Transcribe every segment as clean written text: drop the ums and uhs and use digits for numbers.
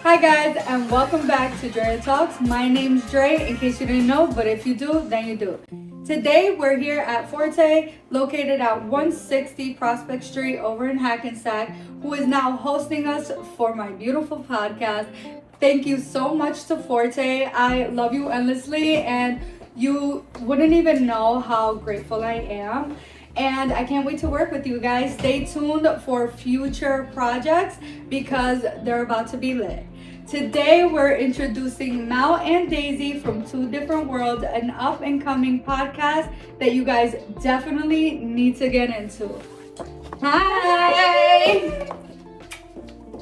Hi guys, and welcome back to Drea Talks. My name's Dre, in case you didn't know, but if you do, then you do. Today we're here at Forte, located at 160 Prospect Street over in Hackensack, who is now hosting us for my beautiful podcast. Thank you so much to Forte. I love you endlessly, and you wouldn't even know how grateful I am. And I can't wait to work with you guys. Stay tuned for future projects because they're about to be lit. Today we're introducing Mal and Daisy from Two Different Worlds, an up and coming podcast that you guys definitely need to get into. Hi!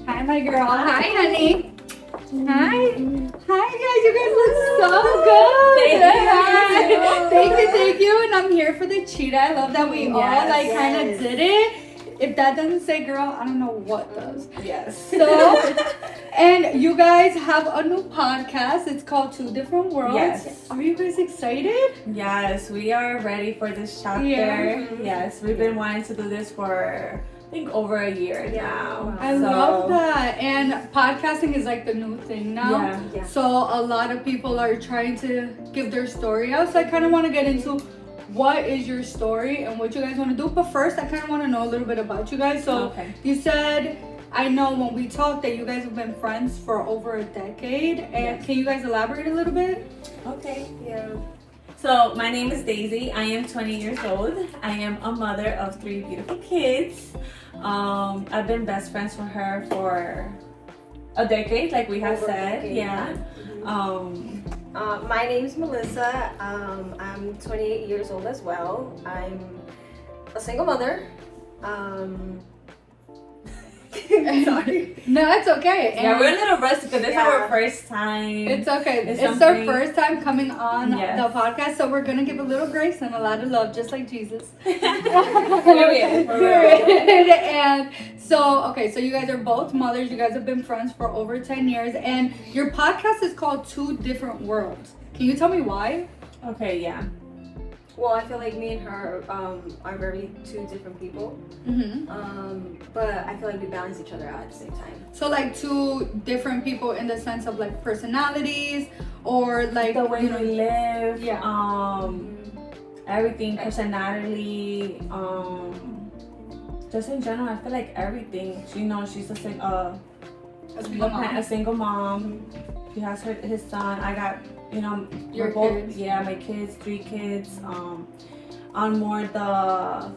Hi my girl. Hi honey. Hi guys, you guys look so good. Thank you. And I'm here for the cheetah. I love that we all kind of did it. If that doesn't say girl, I don't know what does. Yes. So, and you guys have a new podcast. It's called Two Different Worlds. Yes. Are you guys excited? Yes, we are ready for this chapter. Yeah. Yes, we've been wanting to do this for I think over a year now. I love that. And podcasting is like the new thing now. Yeah. So a lot of people are trying to give their story out. So I kind of want to get into what is your story and what you guys want to do. But first, I kind of want to know a little bit about you guys. So you said, I know when we talked that you guys have been friends for over a decade. And can you guys elaborate a little bit? Okay. Yeah. So my name is Daisy. I am 20 years old. I am a mother of 3 beautiful kids. I've been best friends with her for a decade, like we have said. My name is Melissa. I'm 28 years old as well. I'm a single mother. Sorry. No, it's okay. Yeah, we're a little rusty because it's our first time. It's okay. It's our first time coming on the podcast, so we're gonna give a little grace and a lot of love, just like Jesus. Period. And so you guys are both mothers. You guys have been friends for over 10 years, and your podcast is called Two Different Worlds. Can you tell me why? Okay, yeah. Well, I feel like me and her are very two different people. But I feel like we balance each other out at the same time. So like two different people in the sense of like personalities or like the way we live. Yeah. Everything, personality. Just in general, I feel like everything. You know, she's a single mom. She has his son. I got. You know, your both, kids. Yeah, my kids, 3 kids. I'm more the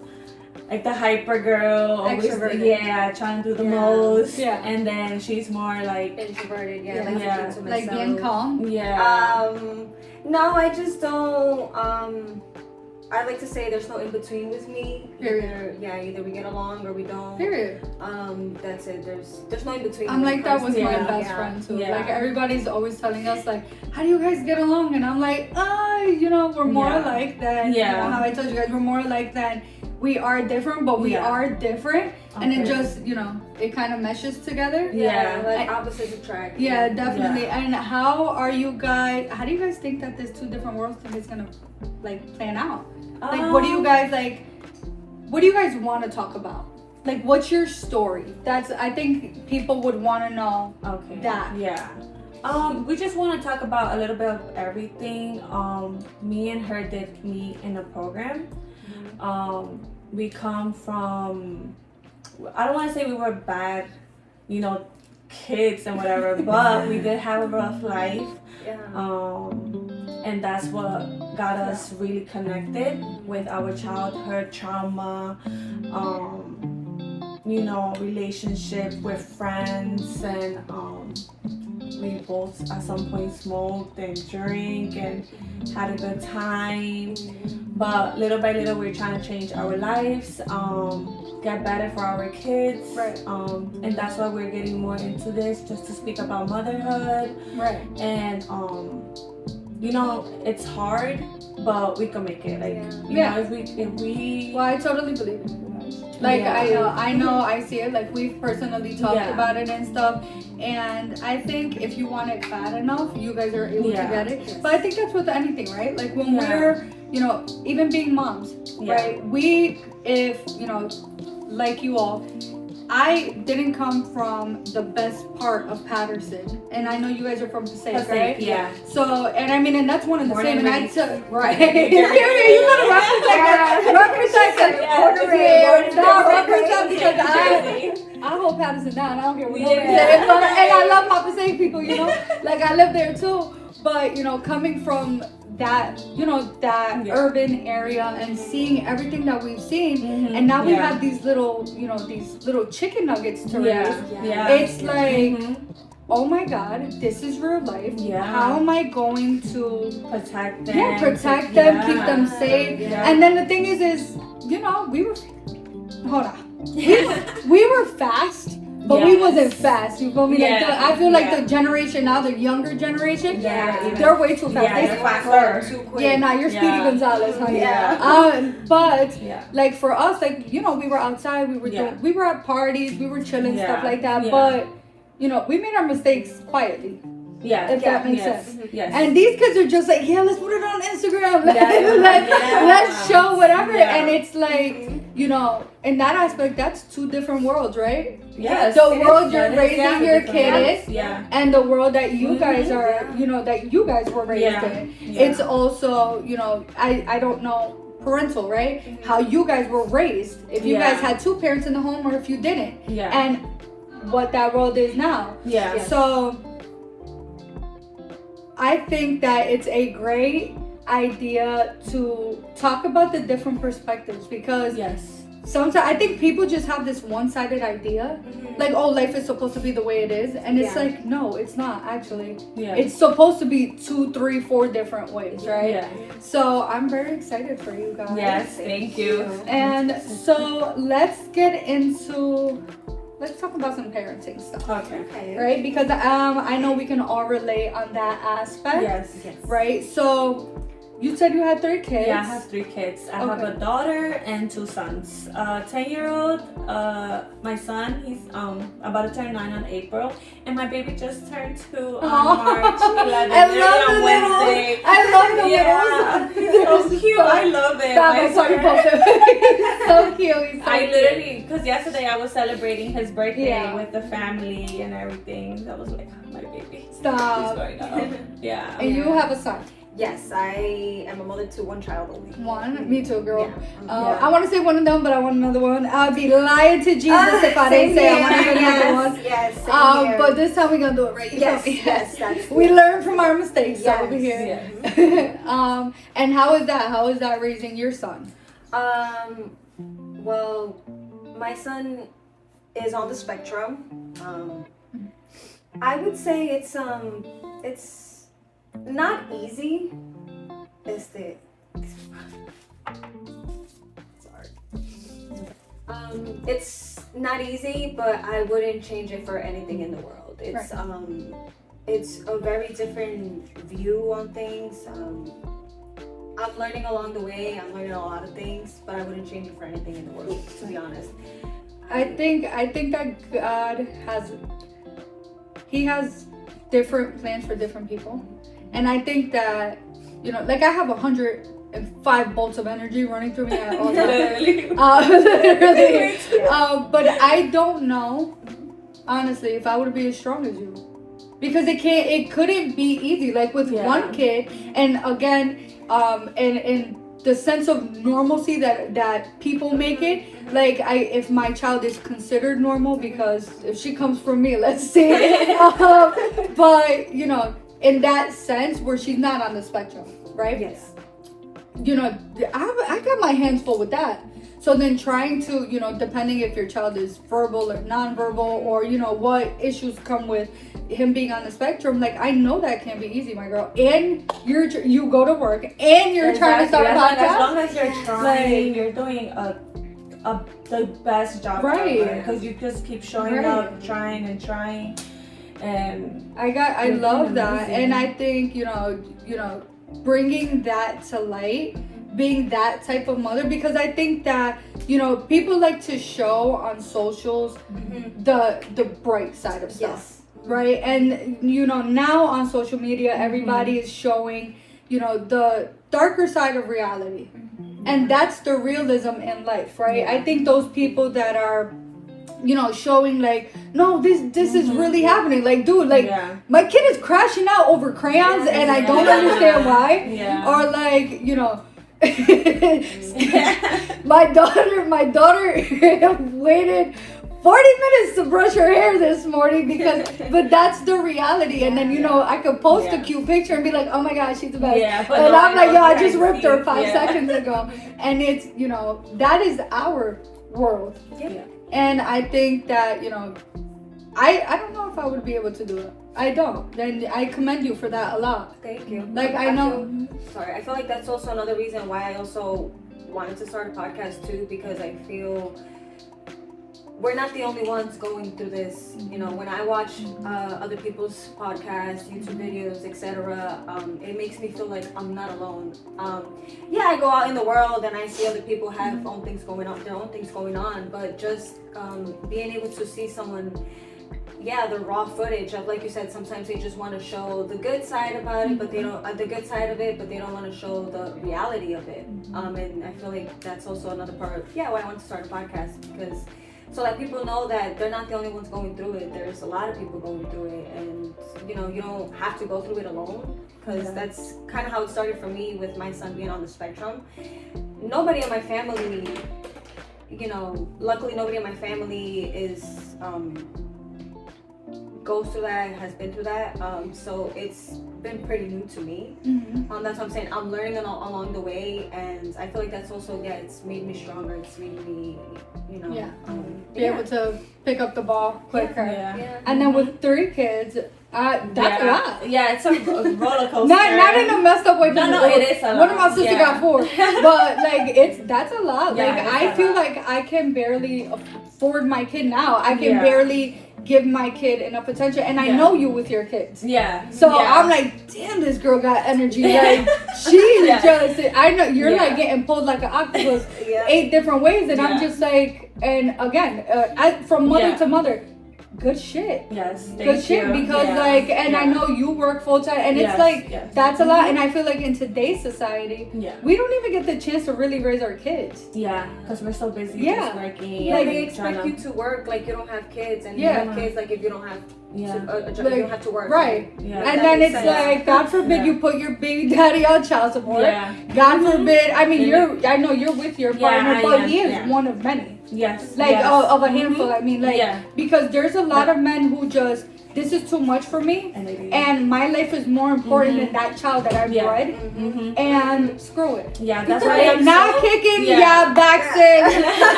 hyper girl, always, trying to do the most. Yeah. And then she's more like introverted, like being calm. Yeah. No, I just don't. I like to say there's no in between with me. Period. Either we get along or we don't. Period. That's it. There's no in between. I'm like that with my best friend too. Yeah. Like everybody's always telling us like, how do you guys get along? And I'm like, we're more alike than you know how I told you guys, we're more alike than we are different, but we are different. And it just, it kind of meshes together. Like opposites attract. Yeah, definitely. Yeah. And how do you guys think that this Two Different Worlds thing is gonna like plan out? Like what do you guys want to talk about? Like what's your story? I think people would want to know that. Yeah. We just want to talk about a little bit of everything. Me and her did meet in a program. We come from, I don't want to say we were bad, kids and whatever, but we did have a rough life. And that's what got us really connected with our childhood trauma, relationship with friends, and we both at some point smoked and drank and had a good time. But little by little, we're trying to change our lives, get better for our kids. Right. And that's why we're getting more into this, just to speak about motherhood. Right. And it's hard, but we can make it. If we. Well, I totally believe it. Like I know, I see it. Like we've personally talked about it and stuff. And I think if you want it bad enough, you guys are able to get it. Yes. But I think that's with anything, right? Like when we're, even being moms, right? If like you all, I didn't come from the best part of Patterson, and I know you guys are from Passaic, right? Yeah. So, and I mean, and that's one of the same. And I raised. took right. You gotta represent because I hold Patterson down. I don't care what nobody says. And I love my Passaic people. You know, like I live there too. But you know, coming from that, you know, that urban area and seeing everything that we've seen, and now we have these little, you know, these little chicken nuggets to raise. It's like, oh my God, this is real life. How am I going to protect them? Protect them, keep them safe. And then the thing is, you know, we were, hold on, we were fast. But we wasn't fast, you feel me? Like I feel like the generation now, the younger generation, they're way too fast. They're faster. Too quick. Yeah, nah, you're Speedy Gonzalez, honey. But like for us, like, you know, we were outside, we were doing, we were at parties, we were chilling, stuff like that. But you know, we made our mistakes quietly. If that makes sense. And these kids are just like, let's put it on Instagram. Let's show whatever. And it's like, you know, in that aspect, that's two different worlds, right? Yes. The world you're raising your kid in, Yeah. and the world that you guys are, you know, that you guys were raised in. It's also, you know, I don't know, parental, right? How you guys were raised. If you guys had two parents in the home, or if you didn't. And what that world is now. So I think that it's a great idea to talk about the different perspectives, because sometimes I think people just have this one-sided idea, like, oh, life is supposed to be the way it is, and it's like, no, it's not actually. It's supposed to be 2, 3, 4 different ways, right? So I'm very excited for you guys. Yes, thank you. And so let's talk about some parenting stuff. Okay. Right? Because I know we can all relate on that aspect. Yes. Right? So you said you had 3 kids. Yeah, I have 3 kids. I have a daughter and 2 sons. 10-year-old, my son, he's about to turn 9 on April, and my baby just turned 2 on March 11th. I love the littles. He's so cute. I love it. He's so cute. He's so I cute. literally, because yesterday I was celebrating his birthday with the family and everything. I was like, my baby. Stop. He's going up. Yeah. And you have a son. Yes, I am a mother to 1 child only. 1? Me too, girl. I want to say one of them, but I want another one. I'd be lying to Jesus if I didn't say I wanted another one. Yes, but this time we're going to do it right. Yes. We learn from our mistakes over here. And how is that? How is that raising your son? Well, my son is on the spectrum. I would say it's not easy. Sorry. It's not easy, but I wouldn't change it for anything in the world. It's a very different view on things. I'm learning along the way. I'm learning a lot of things, but I wouldn't change it for anything in the world, to be honest. I think that God has different plans for different people. And I think that, you know, like I have 105 bolts of energy running through me at all times. Literally. But I don't know, honestly, if I would be as strong as you. Because it couldn't be easy. Like with one kid, and again, and the sense of normalcy that people make it, like if my child is considered normal, because if she comes from me, let's see. But, you know, in that sense where she's not on the spectrum, right? Yes. You know, I got my hands full with that. So then trying to, you know, depending if your child is verbal or nonverbal, or, you know, what issues come with him being on the spectrum, like I know that can be easy, my girl. And you go to work and you're trying to start a podcast. As long as you're trying, you're doing the best job ever, because you just keep showing up, trying. And I love that. And I think, you know, bringing that to light, being that type of mother, because I think that, you know, people like to show on socials the bright side of stuff, right? And, you know, now on social media, everybody is showing, you know, the darker side of reality. And that's the realism in life, right? I think those people that are showing like, no, this is really happening. Like, dude, like my kid is crashing out over crayons and I don't understand why. Yeah. Or like, my daughter waited 40 minutes to brush her hair this morning but that's the reality. And then I could post a cute picture and be like, oh my gosh, she's the best. And I'm like, yo, I just ripped her 5 seconds ago. And it's that is our world. And I think that I don't know if I would be able to do it. I don't. Then I commend you for that a lot. Thank you. Like I know. I feel like that's also another reason why I also wanted to start a podcast too, because I feel we're not the only ones going through this. When I watch other people's podcasts, YouTube videos, etc., it makes me feel like I'm not alone. I go out in the world and I see other people have their own things going on, but just being able to see someone, the raw footage of, like you said, sometimes they just want to show the good side about it, but they don't the good side of it, but they don't want to show the reality of it. And I feel like that's also another part of why I want to start a podcast, because so that people know that they're not the only ones going through it. There's a lot of people going through it, and you don't have to go through it alone, because that's kind of how it started for me with my son being on the spectrum. Nobody in my family, luckily nobody in my family is goes through that, has been through that, so it's been pretty new to me. That's what I'm saying, I'm learning along the way, and I feel like that's also it's made me stronger. It's made me be able to pick up the ball quicker. And then with 3 kids, that's a lot. It's a roller coaster. not in a messed up way. No, it is a lot. One of my sisters got 4, but like that's a lot. Like I feel like I can barely afford my kid now. I can barely give my kid enough attention, and I know you with your kids. So I'm like, damn, this girl got energy. Like she's jealous. I know you're like getting pulled like an octopus 8 different ways, and I'm just like, and again, from mother to mother. Good shit. Good shit, because like, and I know you work full time, and it's like that's a lot. And I feel like in today's society, we don't even get the chance to really raise our kids. Because we're so busy just working. Like they expect you to work like you don't have kids, and you have kids like if you don't have a job, you don't have to work. Right. And then it's like, God forbid you put your baby daddy on child support. God forbid. I mean, I know you're with your partner, but he is one of many. Of a handful. I mean, like, because there's a lot of men who just, this is too much for me, and my life is more important than that child that I bred, and screw it. That's why I'm not kicking Baxton,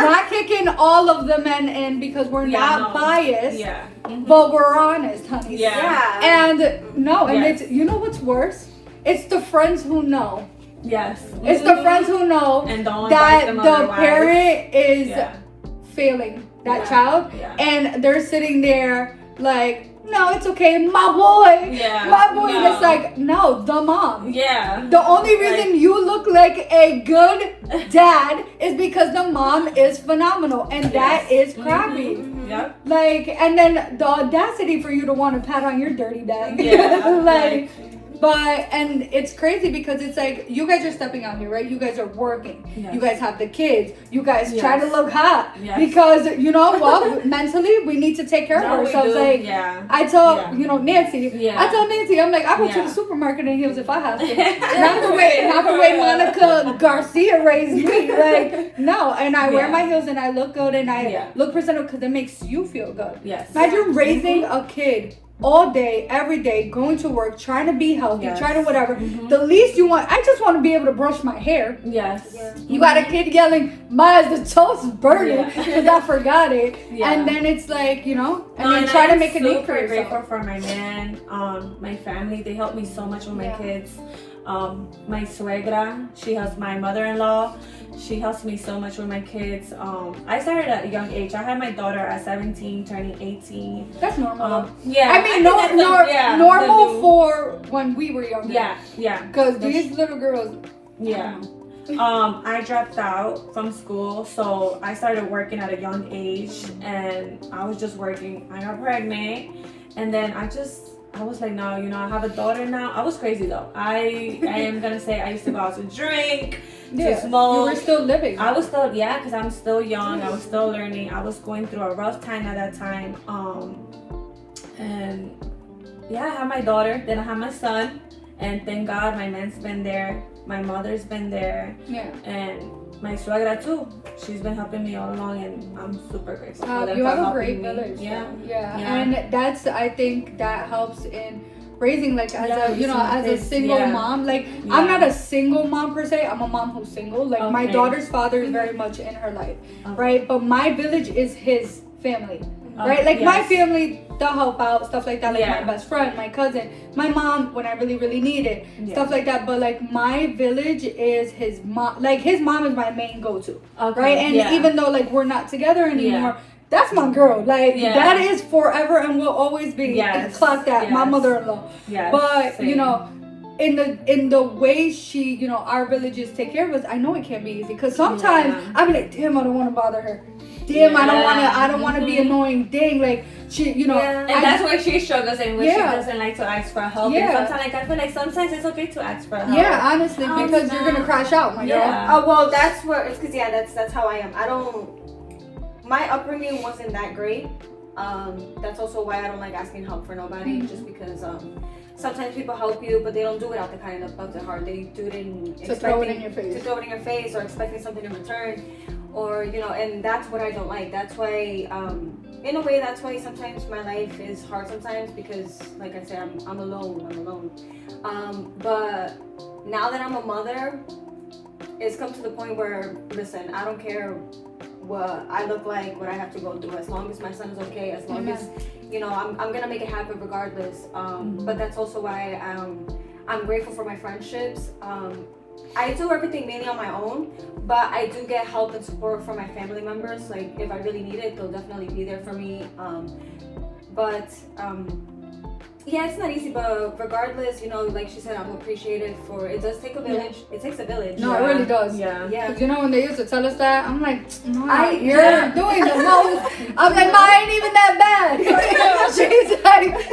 not kicking all of the men in, because we're not biased, but we're honest, honey. And and it's, you know what's worse? It's the friends who know. It's the friends who know that the parent is failing that child, and they're sitting there like, no, it's okay, my boy. And it's like, no, the mom. The only reason you look like a good dad is because the mom is phenomenal, and that is crappy. Like, and then the audacity for you to want to pat on your dirty dad. Like. But, and it's crazy because it's like, you guys are stepping out here, right? You guys are working. You guys have the kids. You guys try to look hot. Because, you know what? Mentally, we need to take care of ourselves. Like, I tell, Nancy. I tell Nancy, I'm like, I go to the supermarket in heels if I have to. Not the way Monica Garcia raised me. Like, no. And I wear my heels and I look good and I look presentable because it makes you feel good. Imagine raising a kid all day, every day, going to work, trying to be healthy, trying to whatever. The least you want, I just want to be able to brush my hair. You got a kid yelling, the toast burning because I forgot it. And then it's like, and then try to make a name for yourself. I'm super grateful for my man, my family. They help me so much with my kids. My suegra, she has my mother-in-law. She helps me so much with my kids. I started at a young age. I had my daughter at 17, turning 18. That's normal. I mean, normal for when we were younger. Because these little girls. I dropped out from school, so I started working at a young age, and I was just working. I got pregnant, and then I was like, no, I have a daughter now. I was crazy though. I am gonna say I used to go out to drink, to smoke. You were still living. I was still, because I'm still young. I was still learning. I was going through a rough time at that time. And I have my daughter, then I have my son, and thank God my man's been there. My mother's been there. Yeah. And my suegra too. She's been helping me all along, and I'm super grateful for them. You for have a helping great me. village. Yeah. And I think that helps in raising, like, as a single yeah. mom. Like, I'm not a single mom per se. I'm a mom who's single. Like, my daughter's father is very much in her life, right? But my village is his family. Right, like my family, they'll help out, stuff like that. Like my best friend, my cousin, my mom when I really, really need it, stuff like that. But like my village is his mom. Like his mom is my main go-to, right? And even though like we're not together anymore, that's my girl. Like that is forever and will always be. Yes. Clock that, my mother-in-law. Yes. But Same. you know, in the way she, you know, our villages take care of us, I know it can't be easy because sometimes I be like, damn, I don't want to bother her. Damn, I don't want to be annoying. Dang, like she, you know. And that's where she struggles and where she doesn't like to ask for help. And sometimes, like, I feel like sometimes it's okay to ask for help. Yeah, honestly, because you're gonna crash out, my girl. Well, that's where it's because that's how I am. My upbringing wasn't that great. That's also why I don't like asking help for nobody, just because sometimes people help you, but they don't do it out the kind of the heart. They do it to throw it in your face. To throw it in your face or expecting something in return. Or, you know, and that's what I don't like. That's why, in a way, that's why sometimes my life is hard sometimes because, like I said, I'm alone. But now that I'm a mother, it's come to the point where, listen, I don't care what I look like, what I have to go through, as long as my son is okay, as long as, you know, I'm gonna make it happen regardless. But that's also why I'm grateful for my friendships. I do everything mainly on my own, but I do get help and support from my family members. Like, if I really need it, they'll definitely be there for me. It's not easy, but regardless, you know, like she said, I'm appreciated for it. Does take a village. It takes a village. No, it really does. Yeah. Because, you know, when they used to tell us that, I'm like, no, you're doing the most. I'm like, Ma, I ain't even that bad.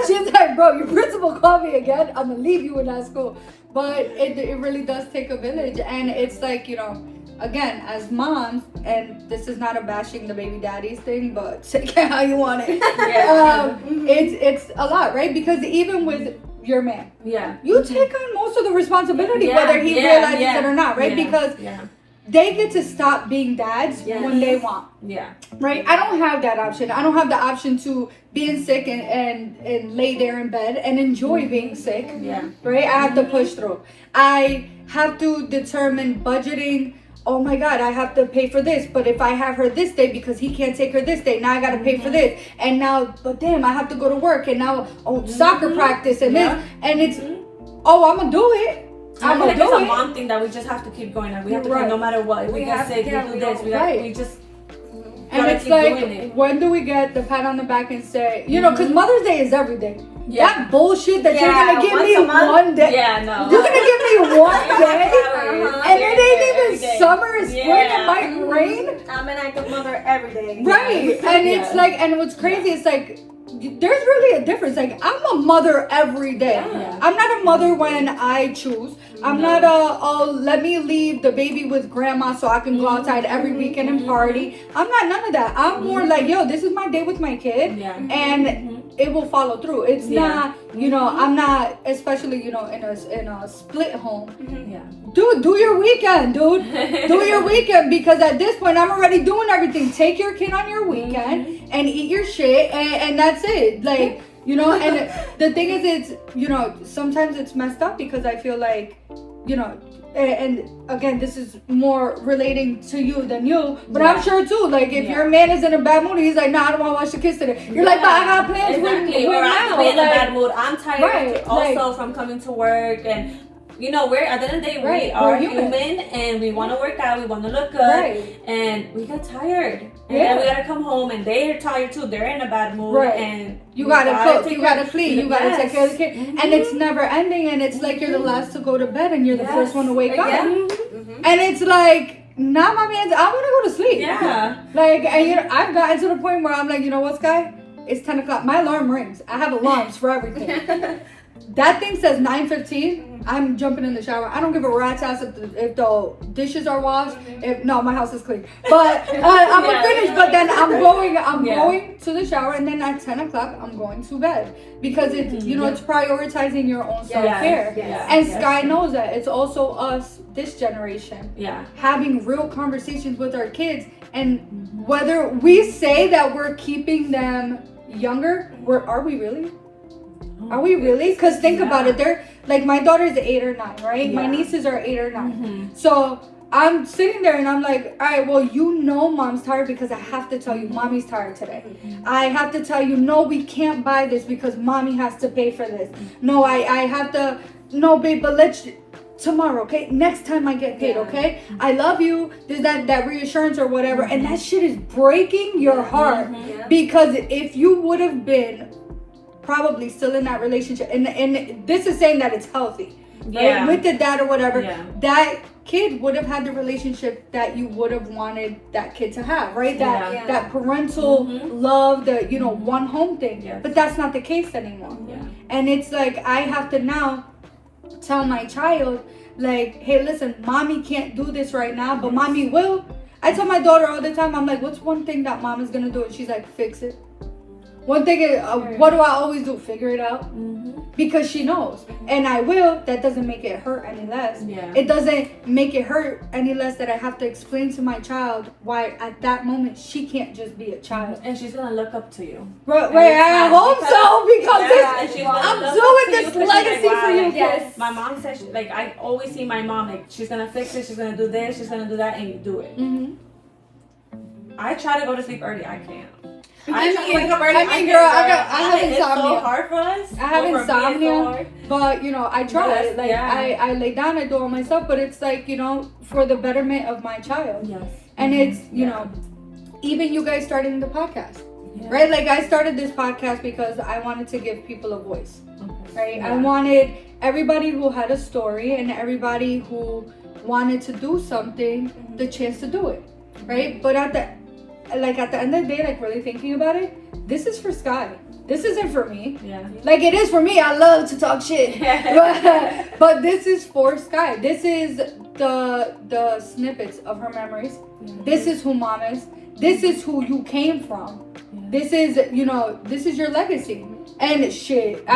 she's like, bro, your principal called me again. I'm gonna leave you in that school. But it really does take a village, and it's like, you know, again, as moms, and this is not a bashing the baby daddies thing, but take it how you want it. It's a lot, right? Because even with your man, you take on most of the responsibility, whether he realizes it or not, right? Because they get to stop being dads when they want. Right? I don't have that option. I don't have the option to being sick and lay there in bed and enjoy being sick. Right? I have to push through. I have to determine budgeting. Oh my God, I have to pay for this. But if I have her this day because he can't take her this day, now I got to pay for this. And now, but damn, I have to go to work. And now, soccer practice and this. And it's, I'm going to do it. I feel like it's a mom thing that we just have to keep going and we have to go no matter what. If we get sick, we do this. We just and it's like, when do we get the pat on the back and say, you know, because Mother's Day is every day. That bullshit that you're gonna give me one day. No. You're gonna give me one day, and it ain't even summer, it's spring, it might rain. I'm an active mother every day. Right, and it's like, and what's crazy is like, there's really a difference. Like, I'm a mother every day. I'm not a mother when I choose. I'm not let me leave the baby with grandma so I can go outside every weekend and party. I'm not none of that. I'm more like, yo, this is my day with my kid, and it will follow through. It's not, you know, I'm not, especially, you know, in a split home. Dude, do your weekend, dude. Do your weekend, because at this point I'm already doing everything. Take your kid on your weekend and eat your shit, and that's it. Like, you know, and the thing is, it's, you know, sometimes it's messed up because I feel like, you know, and again, this is more relating to you than you, but I'm sure too, like, if your man is in a bad mood, he's like, nah, I don't want to watch the kids today. You're like, but I got plans with or now. I could be in a bad mood. I'm tired also from coming to work, and you know, we're at the end of the day, we are human, and we want to work out, we want to look good, and we get tired, and then we gotta come home, and they're tired too. They're in a bad mood, and you gotta cook, you gotta clean, you gotta take care of the kid, and it's never ending. And it's like you're the last to go to bed, and you're the first one to wake up, and it's like, nah, my man, I want to go to sleep. Like, and you know, I've gotten to the point where I'm like, you know what, Sky? It's 10 o'clock. My alarm rings. I have alarms for everything. that thing says 9:15. I'm jumping in the shower. I don't give a rat's ass if the dishes are washed. If no, my house is clean. But I'm gonna finish. But then I'm going to the shower, and then at 10 o'clock I'm going to bed because it's it's prioritizing your own self-care. And Sky knows that. It's also us, this generation, having real conversations with our kids, and whether we say that we're keeping them younger, are we really? Are we really? Because think about it. They're like, my daughter's 8 or 9, right? My nieces are 8 or 9. So I'm sitting there and I'm like, all right, well, mom's tired because I have to tell you mommy's tired today. I have to tell you, no, we can't buy this because mommy has to pay for this. No, I have to, no, babe, but let's tomorrow, okay? Next time I get paid, okay? I love you. There's that reassurance or whatever. And that shit is breaking your heart because if you would have been probably still in that relationship, and this is saying that it's healthy, right? With the dad or whatever, that kid would have had the relationship that you would have wanted that kid to have, right? That parental love, the one home thing. But that's not the case anymore. And it's like, I have to now tell my child, like, hey, listen, mommy can't do this right now, but mommy will. I tell my daughter all the time, I'm like, what's one thing that mom is gonna do? And she's like, fix it. One thing is, what do I always do? Figure it out. Because she knows. And I will. That doesn't make it hurt any less. It doesn't make it hurt any less that I have to explain to my child why at that moment she can't just be a child. And she's going to look up to you. Right, I hope so, because I'm doing this legacy for you. Yes. My mom says, like, I always see my mom, like, she's going to fix it, she's going to do this, she's going to do that, and you do it. I try to go to sleep early. I can't. I mean, girl, I have insomnia. It's so hard for us. I have insomnia, but I try. Like I lay down, I do all my stuff, but it's like for the betterment of my child. Yes. And it's even you guys starting the podcast, right? Like I started this podcast because I wanted to give people a voice, right? I wanted everybody who had a story and everybody who wanted to do something the chance to do it, right? But at the end of the day, like really thinking about it, this is for Sky. This isn't for me. Like it is for me. I love to talk shit. but this is for Sky. This is the snippets of her memories. This is who mom is. This is who you came from. This is this is your legacy. And shit,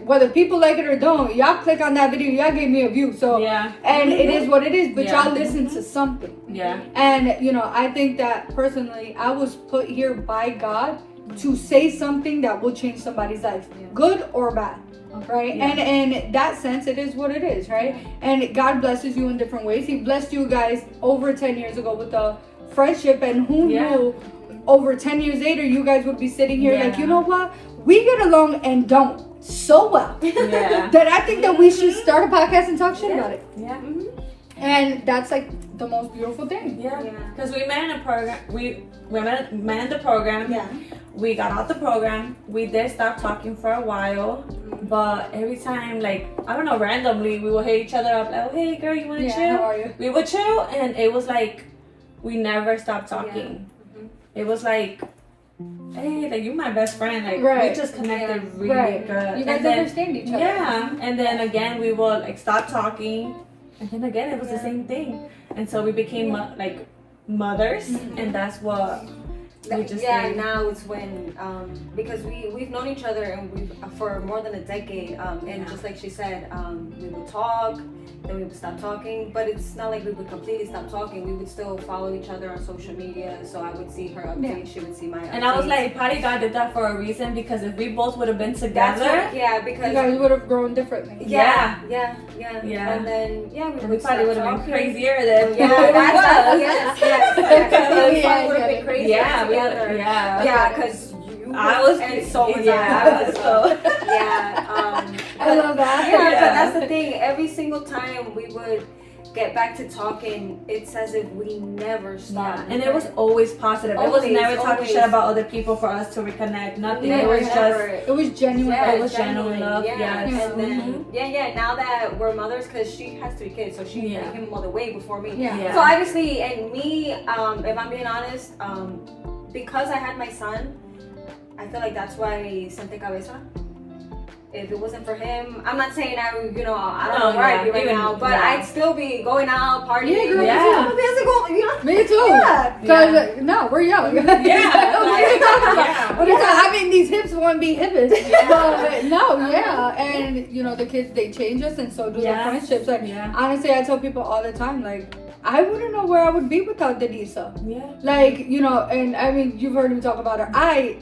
whether people like it or don't, y'all click on that video, y'all gave me a view. So and it is what it is, but y'all listen to something. And I think that personally, I was put here by God to say something that will change somebody's life, good or bad. Right? And in that sense, it is what it is, right? And God blesses you in different ways. He blessed you guys over 10 years ago with a friendship, and who knew over 10 years later you guys would be sitting here like, you know what? We get along and don't so well that I think that we should start a podcast and talk shit about it. And that's like the most beautiful thing. Because we met in a program. We met in the program. We got out the program. We did stop talking for a while. But every time, like, I don't know, randomly, we would hit each other up. Like, oh, hey, girl, you want to chill? How are you? We would chill. And it was like, we never stopped talking. It was like, hey, like, you're my best friend. Like, we just connected really good. You guys understand each other. And then again, we would, like, stop talking. And then again, it was the same thing. And so we became, like, mothers. And that's what we just did. Now it's when, because we've known each other and we've for more than a decade. And just like she said, we would talk. Then we would stop talking, but it's not like we would completely stop talking. We would still follow each other on social media, so I would see her updates, she would see my updates. And I was like, Patty God did that for a reason, because if we both would have been together, because you guys would have grown differently. Yeah. And then we probably would have been crazier than we would have been crazier together. Because I was so I love that. But that's the thing. Every single time we would get back to talking, it's as if we never stopped. And it was always positive. It was never talking shit about other people for us to reconnect. Nothing. It was genuine. It was genuine love. And then now that we're mothers, because she has 3 kids, so she became a mother way before me. So obviously, and me, if I'm being honest, because I had my son, I feel like that's why Sente Cabeza. if it wasn't for him, I'm not saying I don't know where I'd be right even, now, but I'd still be going out, partying. Yeah, girl, yeah. Me too. Yeah. Cause no, we're young. Yeah, What are you talking about? yeah. What are you talking- I mean, these hips won't be hippest. But no, and the kids, they change us, and so do the friendships. Like honestly, I tell people all the time, like, I wouldn't know where I would be without Denisa. Yeah. Like, and I mean, you've heard me talk about her. I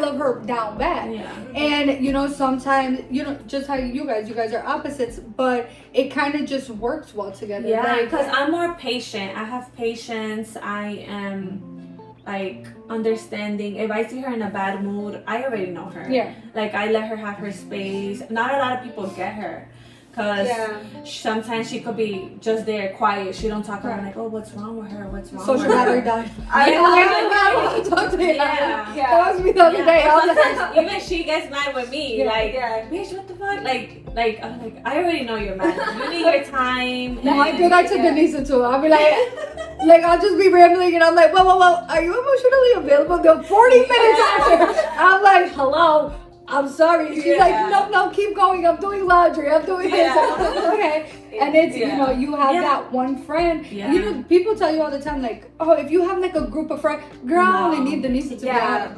love her down bad. Yeah. And, sometimes, just how you guys are opposites, but it kind of just works well together. Yeah, because I'm more patient. I have patience. I am, like, understanding. If I see her in a bad mood, I already know her. Yeah. Like, I let her have her space. Not a lot of people get her. Because sometimes she could be just there, quiet. She don't talk. I'm like, oh, what's wrong with her? What's wrong with her? Social battery died. I talk to you. Yeah. That was me the other day. I was like, even she gets mad with me. Bitch, what the fuck? Like, I'm like, I already know you're mad. You need your time. No, I do that to Denisa too. I'll be like, I'll just be rambling and I'm like, whoa, are you emotionally available? Go 40 minutes after. I'm like, hello. I'm sorry. She's like, no, keep going. I'm doing laundry. I'm doing this. I'm like, okay. And it's, you have that one friend. Yeah. People tell you all the time, like, oh, if you have like a group of friends, girl, I only need Denise to be honest.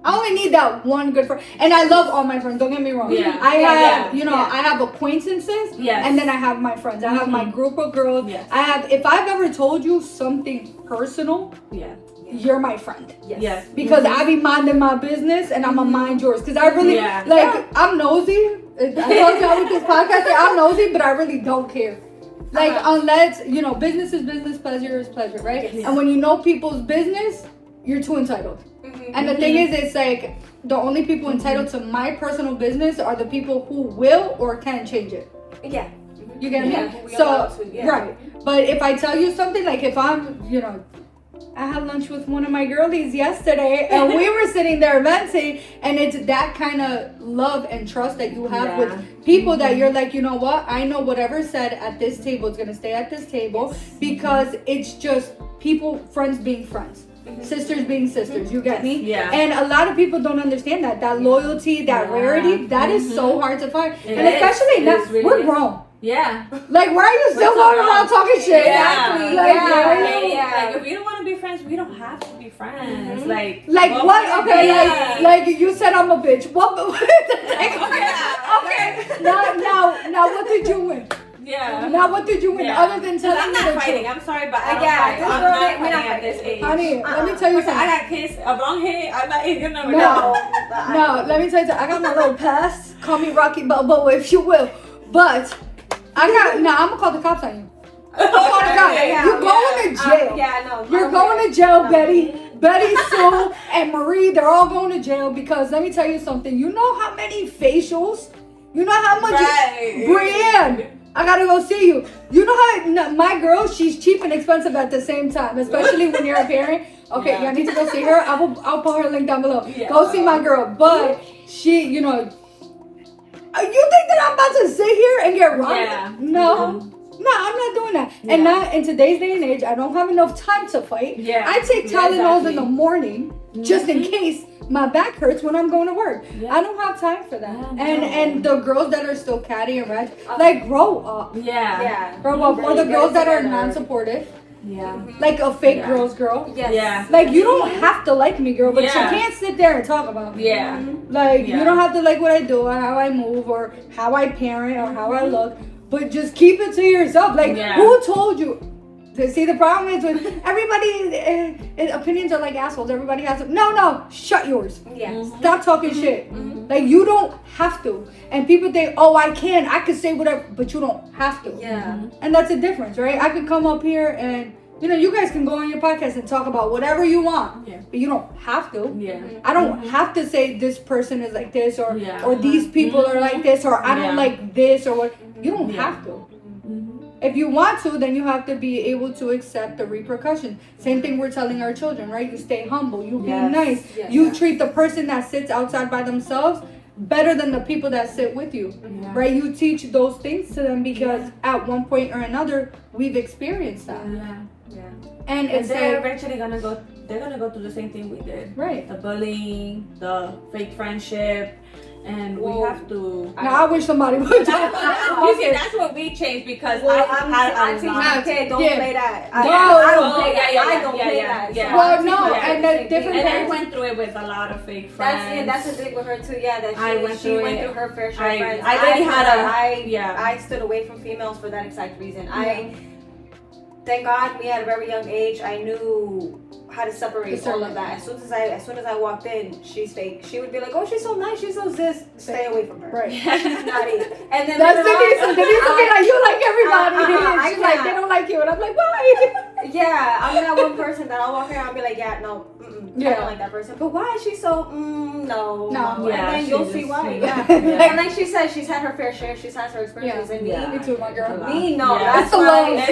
I only need that one good friend. And I love all my friends. Don't get me wrong. Yeah. I have, I have acquaintances. Yes. And then I have my friends. I have my group of girls. Yes. I have, if I've ever told you something personal, you're my friend. Yes. Because I be minding my business and I'ma mind yours. Because I really, I'm nosy. I told y'all with this podcast that I'm nosy, but I really don't care. Like, unless, business is business, pleasure is pleasure, right? Yes. And when you know people's business, you're too entitled. And the thing is, it's like, the only people entitled to my personal business are the people who will or can change it. Yeah. You get me? We So, allowed to, right. But if I tell you something, like if I'm, I had lunch with one of my girlies yesterday and we were sitting there venting, and it's that kind of love and trust that you have with people that you're like, you know what? I know whatever said at this table is going to stay at this table because it's just people, friends being friends. Sisters being sisters, you get me? Yeah. And a lot of people don't understand that loyalty, that rarity, that is so hard to find. And especially now, we're grown. Yeah. Like, why are you still going around talking shit? Exactly. Like, if we don't want to be friends, we don't have to be friends. Like what? Okay, like you said I'm a bitch. What? Okay. Now, what did you win? Yeah. Now, what did you win other than telling I'm me not the fighting. truth? I'm sorry, but I'm we're not not fighting at this age. Honey, let me tell you something. I got kids, a long hair. I'm not even number. No, let me tell you something. I got my little pass. Call me Rocky Balboa if you will. But I'm gonna call the cops on you. You're going to jail. You're going to jail, Betty, Sue, and Marie. They're all going to jail because let me tell you something. You know how many facials? You know how much? Brienne, I gotta go see you. You know how my girl? She's cheap and expensive at the same time, especially when you're a parent. Okay, y'all need to go see her. I'll put her link down below. Go see my girl. But she, you think that I'm about to sit here and get robbed? Yeah. No. No, I'm not doing that. Yeah. And not in today's day and age, I don't have enough time to fight. Yeah. I take Tylenols in the morning just in case my back hurts when I'm going to work. Yeah. I don't have time for that. Yeah, and the girls that are still catty and ratchet, like grow up. Yeah. Grow up. Or the girls that are non-supportive. Yeah. Like a fake girl's girl. Yes. Yeah. Like you don't have to like me, girl, but you can't sit there and talk about me. Yeah. Like you don't have to like what I do or how I move or how I parent or how I look. But just keep it to yourself. Like, who told you? See, the problem is with everybody, opinions are like assholes. Everybody has to. No, shut yours. Yes. Stop talking shit. Like, you don't have to. And people think, oh, I could say whatever, but you don't have to. Yeah. And that's the difference, right? I could come up here and, you guys can go on your podcast and talk about whatever you want. Yeah. But you don't have to. Yeah. I don't have to say this person is like this or these people are like this or I don't like this or what. You don't have to. If you want to, then you have to be able to accept the repercussions. Same thing we're telling our children, right? You stay humble. You be nice. You treat the person that sits outside by themselves better than the people that sit with you, right? You teach those things to them because at one point or another, we've experienced that. And it's they're eventually gonna go through the same thing we did. Right. The bullying, the fake friendship, and Whoa. we have to. Now I wish somebody would. You see, that's what we changed because I teach my lot. kid, don't Yeah. play that. No. I don't play Yeah, that. yeah, I don't yeah, play yeah, that. yeah. So Well, I no, teach my and kid the same thing. different And I parents- went through it with a lot of fake friends. That's the thing with her too. Yeah, that I went she through went it. through her fair share of friends. I really had I stood away from females for that exact reason. Thank God, me at a very young age, I knew how to separate all of that. As soon as I walked in, she's fake. She would be like, "Oh, she's so nice. She's so this. Stay away from her. Right. She's naughty." And then That's later on, Denise will be like, you like everybody. I She's like, can't. they don't like you. And I'm like, why? yeah, I'm that one person that I'll walk around and be like, "Yeah, no, I Yeah. don't like that person." But why is she so? No. No. Yeah, and then she you'll just- see why. yeah. Yeah. Yeah. And like she said, she's had her fair share. She's had her experiences. And Yeah. Me too, my girl. me, no, Yeah. that's It's the why. love.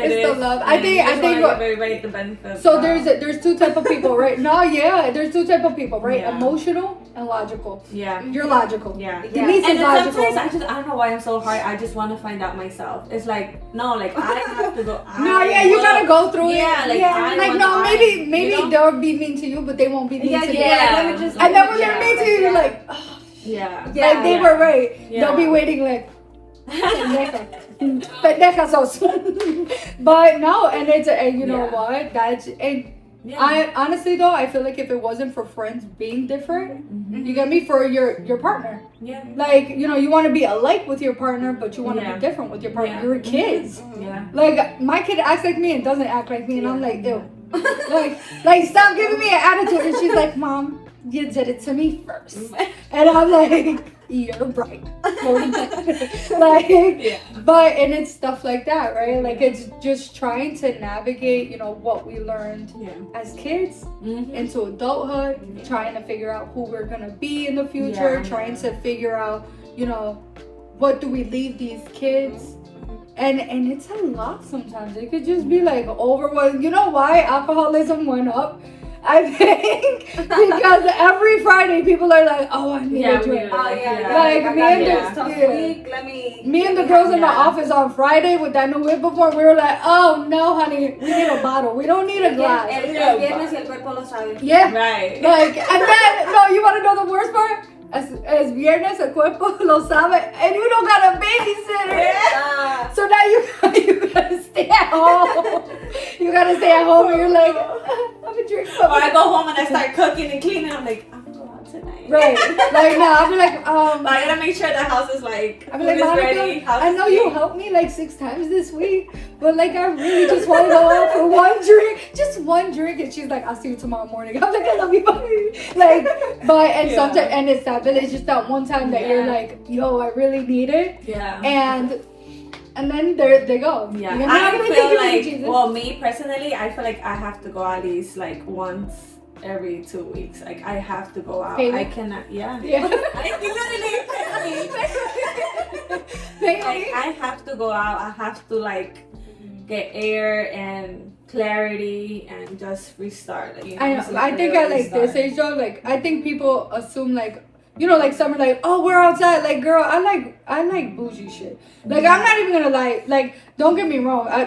It's the love. I think give everybody the benefit. So there's two type of people, right? No, yeah, there's two type of people, right? Yeah. Emotional and logical. yeah. You're logical. Yeah. Denise And is then logical. sometimes I don't know why I'm so hard. I just want to find out myself. It's like no, like I have to go. No, yeah, you gotta go through it. Yeah, like, I like want- no, I- maybe you know? they'll be mean to you, but they won't be mean to you. yeah. Let me just. And then when Yeah. they're mean to you, you're like, oh, Yeah. like they were right. Yeah. They'll be waiting like. Pendeja sos. But no, and it's and you know Yeah. what? That's and Yeah. I honestly though I feel like if it wasn't for friends being different, Mhm. you get me, for your partner. Yeah. Like, you know, you want to be alike with your partner, but you want to Yeah. be different with your partner. Yeah. You're kids. Yeah. Like my kid acts like me and doesn't act like me, and I'm like, ew. like stop giving me an attitude. And she's like, Mom, you did it to me first. And I'm like, you're right. Like, Yeah. but and it's stuff like that, right? Like it's just trying to navigate, you know, what we learned Yeah. as kids Mhm. into adulthood, Yeah. trying to figure out who we're gonna be in the future, Yeah. trying to figure out, you know, what do we leave these kids? And it's a lot sometimes. It could just be like overwhelming. You know why alcoholism went up? I think because every Friday people are like, oh, I need Yeah, a drink. we Oh yeah, Yeah. Like, I me got and this the- tough yeah. week. Me and the girls in the Yeah. office on Friday with that new whip before, we were like, oh no, honey, we need a bottle. We don't need a glass. El viernes y el cuerpo lo sabe. Yeah. Right. Like, and then, no, you want to know the worst part? Es viernes, el cuerpo lo sabe, and you don't got a babysitter. Ah. So now you gotta stay at home. You gotta stay at home, and you're like, I'm a drink. Or I go home and I start cooking and cleaning. I'm like, I'm gonna go out tonight. Right. Like, no, I'll be like, But I gotta make sure the house is like, I'll be food like, is ready. Monica, House I is know you clean. helped me like 6 times this week, but like I really just want to go out for one drink, just one drink. And she's like, I'll see you tomorrow morning. I'm like, I love you, bye. Like, but and Yeah. sometimes, and it's that, but it's just that one time that you're Yeah. like, yo, I really need it, Yeah. and then there they go. Yeah, You're not I gonna feel take it with like, Jesus. well, me personally, I feel like I have to go at least like once every 2 weeks. Like I have to go out. Pay I me. cannot. Yeah. Yeah. I have to go out. I have to like get air and clarity and just restart. Like, you know, just, I think real at like this restart. age though, like I think people assume like, you know, like some are like, oh, we're outside. Like, girl, I like bougie shit. Like, I'm not even gonna lie. Like, don't get me wrong. I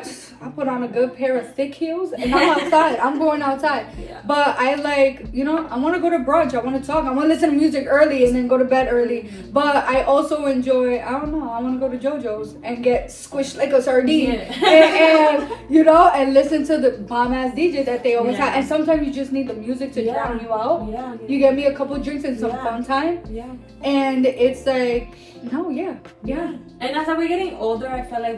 put on a good pair of thick heels and I'm outside. I'm going outside. Yeah. But I like, you know, I want to go to brunch. I want to talk. I want to listen to music early and then go to bed early. Mm-hmm. But I also enjoy, I don't know, I want to go to JoJo's and get squished like a sardine. Yeah. And you know, and listen to the bomb ass DJ that they always Yeah. have. And sometimes you just need the music to drown you out. Yeah. You get me a couple drinks and some Yeah. fun time. Yeah. And it's like, no, yeah. And as we're getting older, I feel like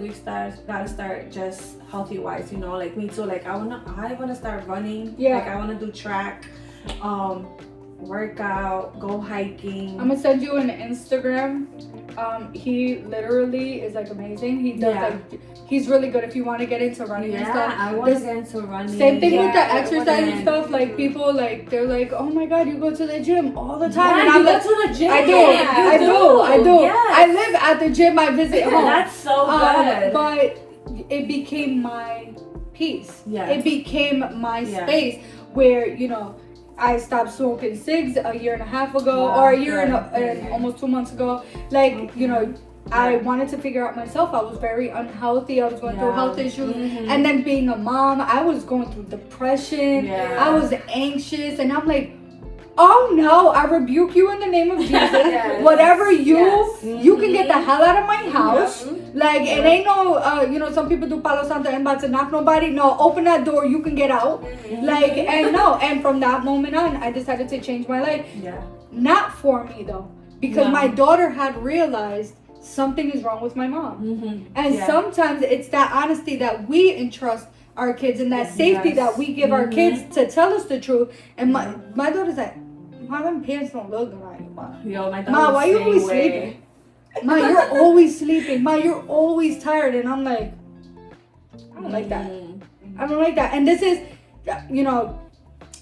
gotta start just healthy wise, you know, like me too. Like I wanna start running. Yeah. Like I wanna do track, work out, go hiking. I'm gonna send you an Instagram. He literally is like amazing. He does Yeah. like, he's really good if you want to get into running and stuff. I wanna This- get into running. Same thing with the Yeah, exercise and and- stuff. Like people, like they're like, "Oh my God, you go to the gym all the time." Yeah, and I'm you go like, to the gym. I do, You I do. Yes. I live at the gym. I visit home. That's so good. But it became my peace. Yeah. It became my Yeah. space where, you know, I stopped smoking cigs a year and a half ago, Wow, or a year good. and almost 2 months ago. Like, you know, I wanted to figure out myself. I was very unhealthy. I was going through health issues. Mhm. And then being a mom, I was going through depression. Yeah. I was anxious. And I'm like, oh no, I rebuke you in the name of Jesus. Yes. Whatever you Yes. you can get the hell out of my house. Mhm. Like it ain't no some people do Palo Santo and about to knock nobody. No, open that door, you can get out. Like and from that moment on, I decided to change my life. Yeah. Not for me though, because No. my daughter had realized something is wrong with my mom. And sometimes it's that honesty that we entrust our kids and that safety that we give our kids to tell us the truth. And my daughter's like, Ma, them pants don't look good on you, Ma. Yo, my Ma, why you always sleeping? Ma, you're always sleeping. Ma, you're always tired. And I'm like, I don't like that. I don't like that. And this is,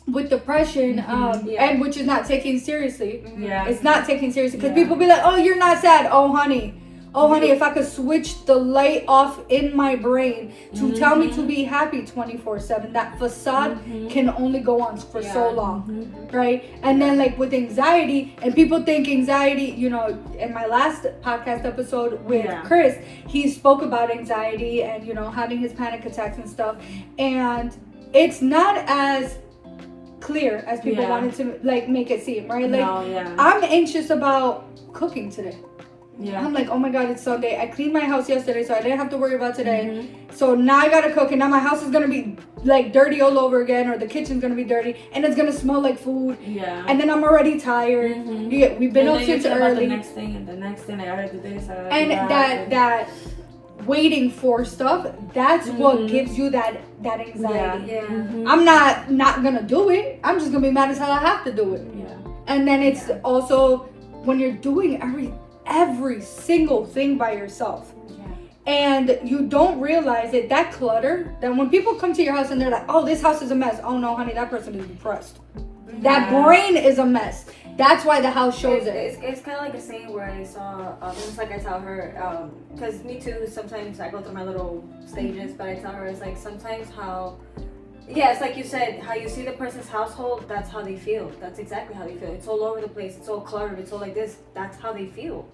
with depression, and which is not taken seriously. Yeah. It's not taken seriously because people be like, oh, you're not sad. Oh, honey, if I could switch the light off in my brain to tell me to be happy 24/7, that facade can only go on for so long, right? And then like with anxiety, and people think anxiety, in my last podcast episode with Chris, he spoke about anxiety and, having his panic attacks and stuff. And it's not as clear as people wanted to like make it seem, right? Like I'm anxious about cooking today. I'm like, oh my god, it's Sunday. I cleaned my house yesterday, so I didn't have to worry about today. So now I gotta cook, and now my house is gonna be like dirty all over again, or the kitchen's gonna be dirty, and it's gonna smell like food. And then I'm already tired. We've been up since early. The next thing and the next thing, I gotta do this. And that waiting for stuff, that's what gives you that anxiety. I'm not gonna do it. I'm just gonna be mad as hell I have to do it. And then it's also when you're doing every single thing by yourself, and you don't realize it, that clutter, that when people come to your house and they're like, oh, this house is a mess. Oh no, honey, that person is depressed. That brain is a mess. That's why the house shows it. It's kind of like a saying where I saw, it's like I tell her, because me too, sometimes I go through my little stages, but I tell her it's like sometimes it's like you said, how you see the person's household, that's how they feel. That's exactly how they feel. It's all over the place. It's all cluttered. It's all like this. That's how they feel.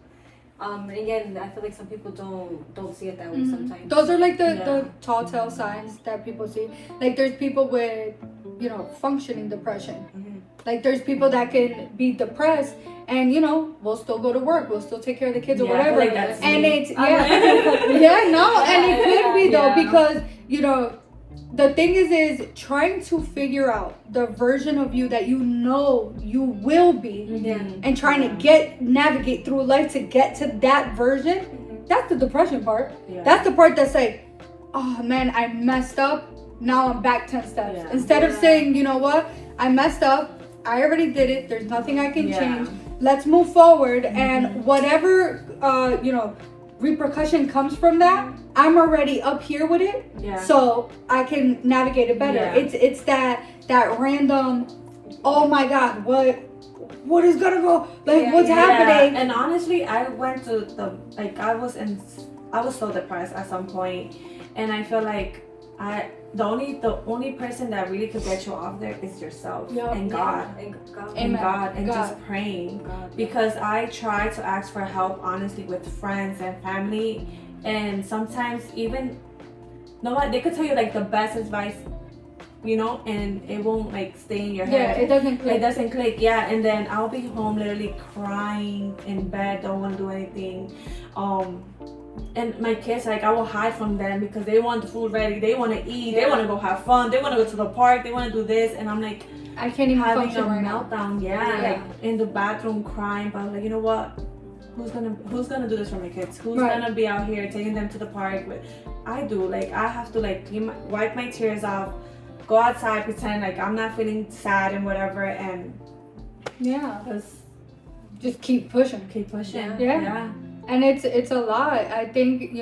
And again, I feel like some people don't see it that way sometimes. Those are like the tall tale signs that people see. Like there's people with, functioning depression. Like there's people that can be depressed and we'll still go to work, we'll still take care of the kids or whatever. Like that's and me. it's and it could be though because the thing is trying to figure out the version of you that you will be, and trying to navigate through life to get to that version. That's the depression part. That's the part that's like, oh man, I messed up, now I'm back 10 steps. Instead of saying, you know what, I messed up, I already did it, there's nothing I can change, let's move forward, and whatever repercussion comes from that, I'm already up here with it, so I can navigate it better. It's that random, oh my god, what is gonna go, like what's happening? And honestly, I went to I was so depressed at some point, and I feel like the only person that really could get you off there is yourself and God. And God, and just praying. Because I try to ask for help honestly with friends and family, and sometimes even they could tell you like the best advice, and it won't like stay in your head. It doesn't click. And then I'll be home literally crying in bed, don't want to do anything. And my kids, like, I will hide from them because they want the food ready, they want to eat, they want to go have fun, they want to go to the park, they want to do this, and I'm like, I can't even having a function right meltdown. Like in the bathroom crying, but I'm like, you know what? Who's gonna do this for my kids? Who's gonna be out here taking them to the park? But I do. Like I have to like wipe my tears off, go outside, pretend like I'm not feeling sad and whatever, and just keep pushing. And it's a lot. I think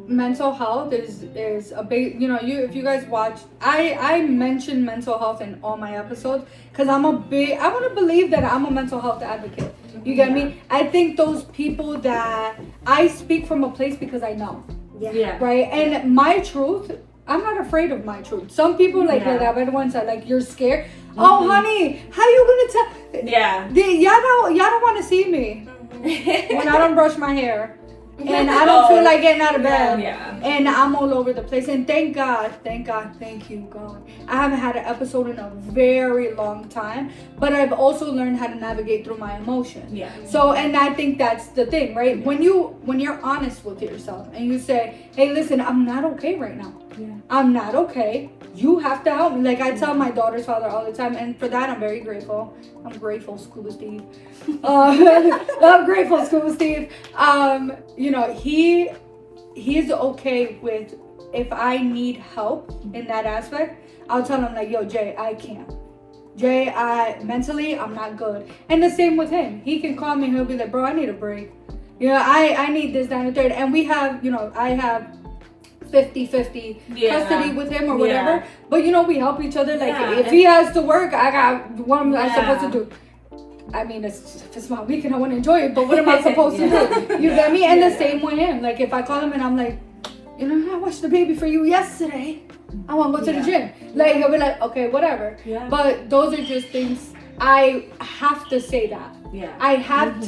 mental health is a big, if you guys watch, I mention mental health in all my episodes because I want to believe that I'm a mental health advocate. You get me? I think those people that I speak from a place because I know. Right? And my truth, I'm not afraid of my truth. Some people like everyone said, like, you're scared. Oh honey, how you gonna tell? Y'all don't want to see me when I don't brush my hair. and I don't feel like getting out of bed. Yeah. And I'm all over the place. And thank you, God. I haven't had an episode in a very long time, but I've also learned how to navigate through my emotions. Yeah. So, and I think that's the thing, right? When you're honest with yourself and you say, hey, listen, I'm not okay right now. Yeah. I'm not okay. You have to help me. Like I tell my daughter's father all the time, and for that I'm very grateful. I'm grateful, Scuba Steve. I'm grateful, Scuba Steve. You know, he's okay with if I need help in that aspect. I'll tell him like, yo, Jay, I can't. Jay, mentally I'm not good. And the same with him. He can call me and he'll be like, bro, I need a break. You know, I need this, down, and third. And we have, you know, I have 50-50 custody with him or whatever. Yeah. But you know, we help each other. Like if he has to work, I got what am I supposed to do? I mean, if it's my weekend, I want to enjoy it, but what am I supposed to do? You get me? And the same with him. Like if I call him and I'm like, you know, I watched the baby for you yesterday. I want to go to the gym. Like he'll be like, okay, whatever. Yeah. But those are just things I have to say that. Yeah. I had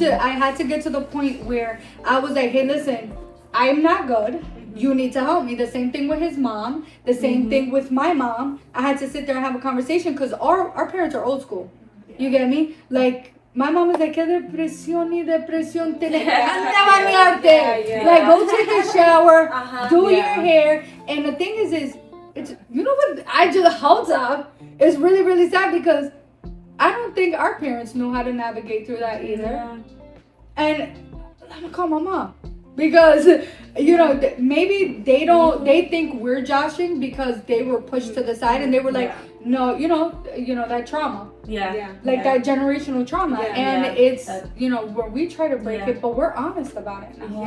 to get to the point where I was like, hey, listen, I'm not good. You need to help me. The same thing with his mom. The same thing with my mom. I had to sit there and have a conversation because our parents are old school. You get me? Like, my mom was like, ¿Qué depresión y depresión tiene? Anda bañarte. Like, go take a shower, do your hair. And the thing is it's, you know what? I just hold up. It's really, really sad because I don't think our parents knew how to navigate through that either. Yeah. And I'm gonna call my mom. Because, you know, maybe they think we're joshing because they were pushed to the side and they were like, no, you know, that trauma. Like that generational trauma. And it's, you know, where we try to break it, but we're honest about it now.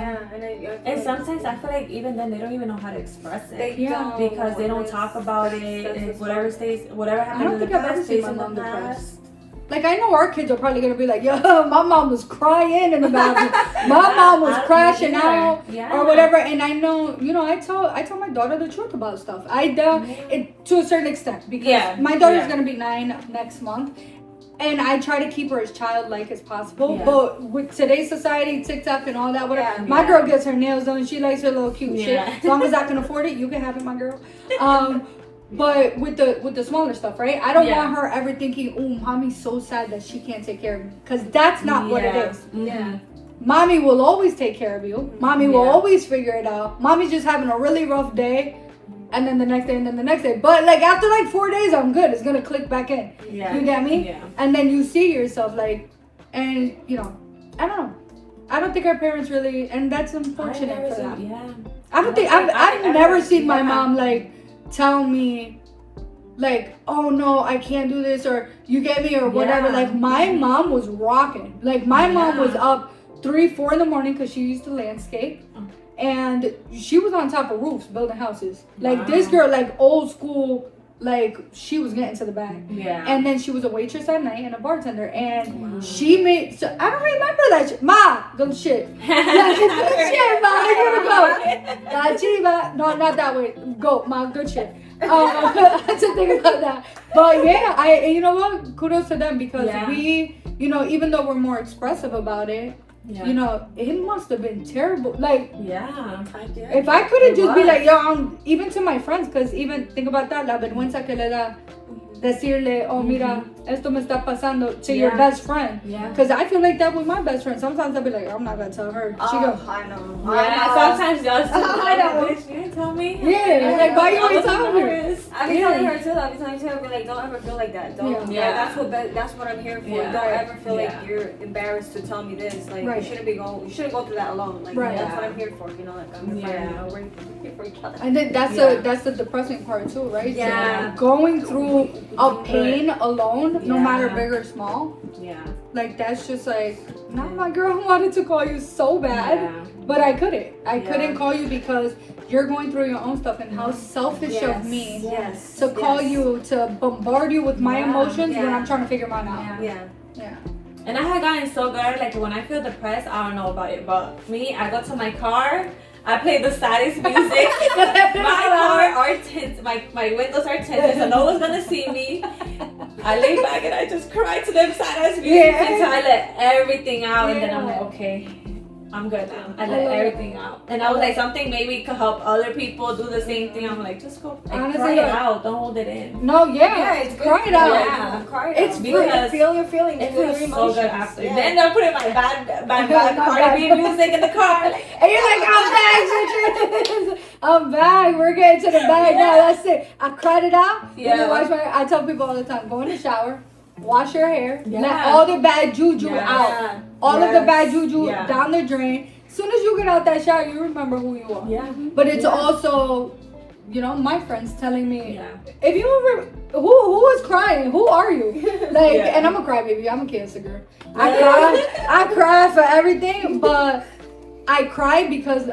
And sometimes I feel like even then they don't even know how to express it. They don't. Because they don't talk about it. And whatever happened in the past stays in the past. Like, I know our kids are probably going to be like, yo, my mom was crying in the bathroom. My mom was crashing out or whatever. And I know, you know, I tell my daughter the truth about stuff. To a certain extent. Because my daughter's going to be 9 next month. And I try to keep her as childlike as possible. But with today's society, TikTok and all that, whatever, my girl gets her nails done. She likes her little cute shit. As long as I can afford it, you can have it, my girl. But with the smaller stuff, right? I don't want her ever thinking, oh, mommy's so sad that she can't take care of me. Because that's not what it is. Mommy will always take care of you. Mommy will always figure it out. Mommy's just having a really rough day. And then the next day, and then the next day. But like after like 4 days, I'm good. It's going to click back in. You get me? And then you see yourself like, and you know, I don't know. I don't think our parents really, and that's unfortunate for them. I don't think, I've never seen my mom like, tell me like, oh no, I can't do this, or you get me, or whatever. Like my mom was rocking. Like my mom was up 3-4 in the morning because she used to landscape, and she was on top of roofs building houses. Like this girl, like old school, like she was getting to the bag. And then she was a waitress at night and a bartender, and she made, so I don't remember that shit. Ma, good shit. Good shit, ma. I gotta go. La chiva. No, not that way. Go, ma. Good shit. I had to think about that. But yeah, you know what? Kudos to them because we, you know, even though we're more expressive about it, you know, it must have been terrible. Like, if I couldn't just be like, yo, even to my friends, because even think about that, la vergüenza que le da decirle, oh, mira, esto me está pasando to your best friend. Because I feel like that with my best friend. Sometimes I'll be like, I'm not going to tell her. She goes, I know. Sometimes y'all I know. Bitch, you didn't tell me. Like, why you ain't telling her? I've been telling her too. I've been telling her, like, don't ever feel like that. Don't. That's what I'm here for. Don't ever feel like you're embarrassed to tell me this. Like, you shouldn't go through that alone. Like, that's what I'm here for. You know, like, I'm your friend. You know, we're here for each other. And then that's the depressing part too, right? So going through a pain alone, no matter big or small. Like that's just like, now my girl wanted to call you so bad, but I couldn't. I couldn't call you because you're going through your own stuff, and how selfish of me to call you, to bombard you with my emotions when I'm trying to figure mine out. And I had gotten so good, like when I feel depressed, I don't know about it, but me, I go to my car, I play the saddest music. My car are tinted, my windows are tinted, so no one's gonna see me. I lay back and I just cry to them saddest music until I let everything out, and then I'm like, okay, I'm good now. I let everything out. And I was like, something maybe could help other people do the same thing. I'm like, just go cry it out. Don't hold it in. No, it's cry it out. Yeah. Cry it It's out. because Feel your feelings. It Feel your feels emotions. so good after. Yeah. Then I put in my bad Cardi B music in the car. Like, And you're like, I'm back, I'm back. We're getting to the bag now. That's it. I cried it out. Yeah. I tell people all the time, go in the shower, wash your hair, Yeah. let all the bad juju out. All of the bad juju down the drain. As soon as you get out that shower, you remember who you are. Yeah. But it's also, you know, my friends telling me, Yeah. if you ever, who is crying? Who are you? Like, and I'm a crybaby. I'm a Cancer girl. I cry for everything, but I cry because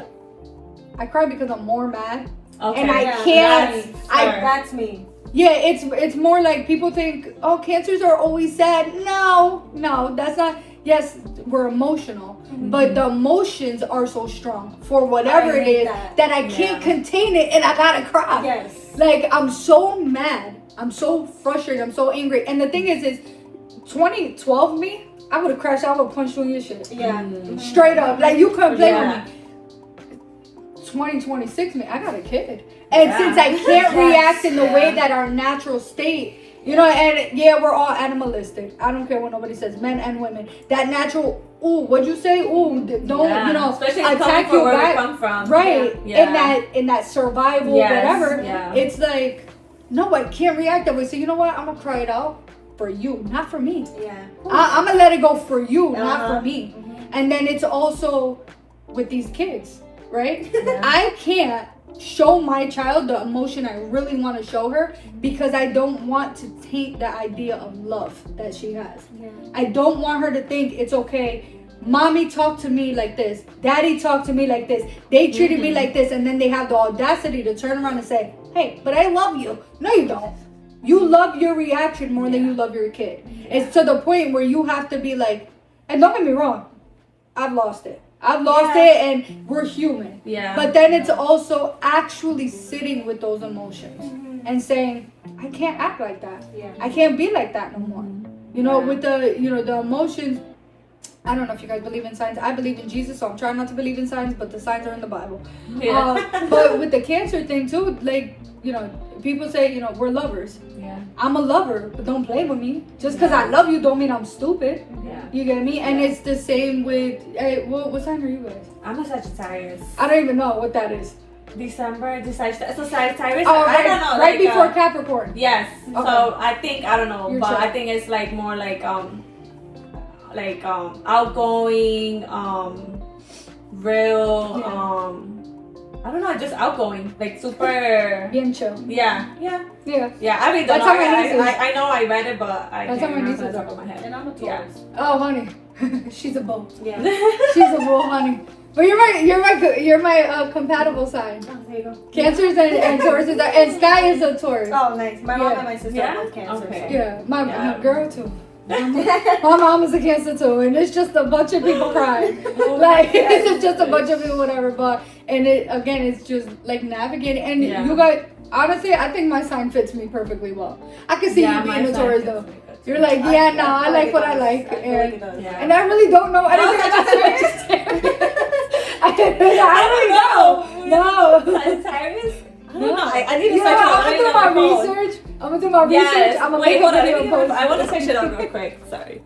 I'm more mad, and I can't. That's me. Yeah, it's more like people think, oh, cancers are always sad. No, that's not. Yes, we're emotional, but the emotions are so strong for whatever it is that I can't contain it, and I gotta cry. Yes. Like, I'm so mad, I'm so frustrated, I'm so angry. And the thing is 2012 me, I would have crashed out, I would have punched you in your shit. Yeah. Straight up, like, you couldn't play with me. 2026 me, I got a kid, and since I can't react in the way that our natural state, you know, and we're all animalistic. I don't care what nobody says, men and women. That natural, what'd you say? Don't you know, especially attack you where back. we come from. Right. Yeah. In that survival, whatever. Yeah. It's like, no, I can't react that way. So you know what? I'm gonna cry it out for you, not for me. Yeah. I'm gonna let it go for you, not for me. And then it's also with these kids, right? I can't show my child the emotion I really want to show her because I don't want to taint the idea of love that she has. I don't want her to think it's okay. Mommy talked to me like this. Daddy talked to me like this. They treated me like this, and then they have the audacity to turn around and say, hey, but I love you. No, you don't. You love your reaction more than you love your kid. It's to the point where you have to be like, and don't get me wrong, I've lost it, and we're human. Yeah. But then it's also actually sitting with those emotions and saying, I can't act like that. Yeah. I can't be like that no more. You know, with the emotions. I don't know if you guys believe in signs. I believe in Jesus, so I'm trying not to believe in signs, but the signs are in the Bible. Yeah. But with the cancer thing too, like, you know, people say, you know, we're lovers. Yeah. I'm a lover, but don't play with me. Just because I love you don't mean I'm stupid. Yeah. You get me? And it's the same with, hey, what sign are you guys? I'm a Sagittarius. I don't even know what that is. December, so Sagittarius. Oh, I don't know. Right before Capricorn. Yes. Okay. So I think, I don't know, You're but sure. I think it's like more like outgoing, real, I don't know, just outgoing, like super. Bien chill. Yeah. I mean, that's how my niece is. I know I read it, but I that's can't how my niece remember is. the top of my head. And I'm a Taurus. Oh, honey, she's a bull. Yeah. She's a bull, honey. But you're my compatible sign. Oh, there you go. Cancers and Tauruses are, and Sky is a Taurus. Oh, nice. My mom and my sister are both Cancers. Okay. Yeah, my girl too. My mom is a Cancer too, and it's just a bunch of people crying. It's just a bunch of people, whatever. But it's just like navigating. And you guys, honestly, I think my sign fits me perfectly well. I can see you being a Taurus though. You're like, I like what I like, and I really don't know anything about Sagittarius. I don't know. No. Sagittarius? I don't know. No. I need to search it I'm up. gonna do my research. I'm gonna do my research. I'm gonna make a video post. I want to search it up real quick. Sorry.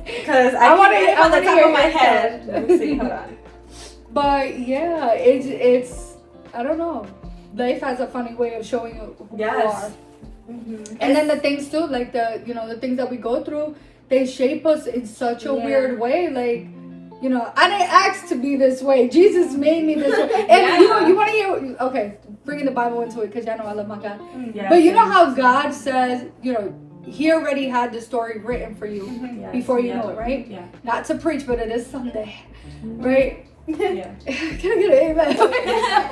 Because I want to on the top of my head. Let me see. Hold on. But yeah, it's I don't know. Life has a funny way of showing you who you are. Mm-hmm. And then the things too, like the things that we go through, they shape us in such a weird way. Like, I didn't ask to be this way. Jesus made me this way. And you want to hear? Okay, bringing the Bible into it because I know I love my God. But you know how God says, He already had the story written for you before you know it, right? Yeah. Not to preach, but it is someday, right? Yeah. Can I get an amen?